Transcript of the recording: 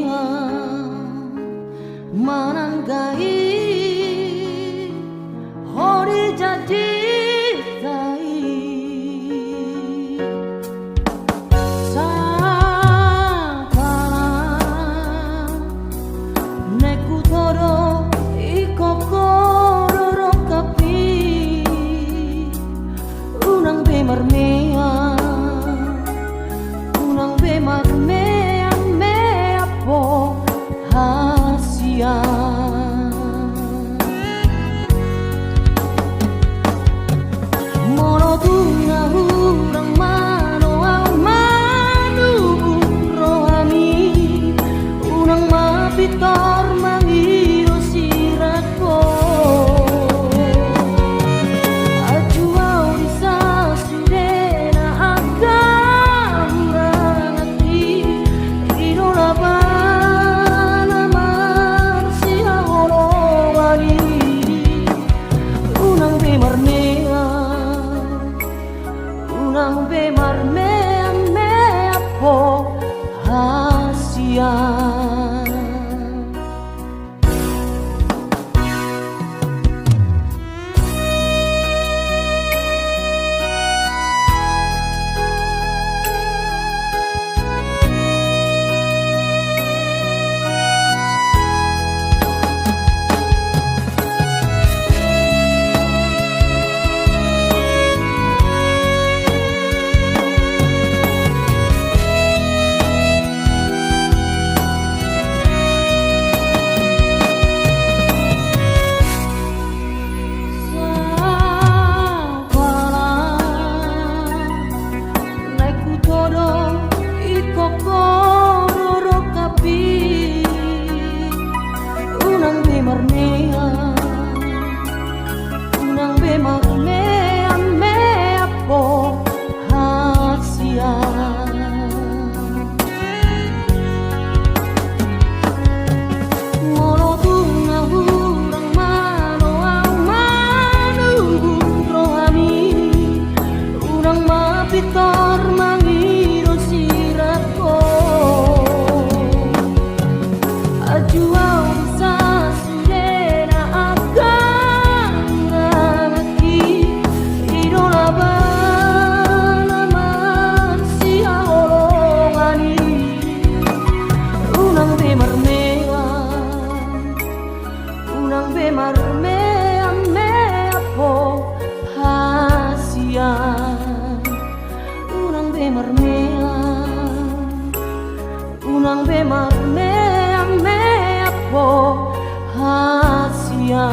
marmea mananggai hori jadi tai sakala neku toro iko kororo kapi unang be marmea unang be marmea mea po hasia mono tunga hurang mano au manu rohani unang mapitor mangiro sirako aju au disa sudena agamurangati idola bana marsia horowani unang be marmea unang be marmea mea po hasia marmea unang be marmea mea po hasia mono tunga hurang mano au manu rohani unang mapitor mangiro sirako aju au marmea mea po hasia unang be marmea unang be marmea mea po hasia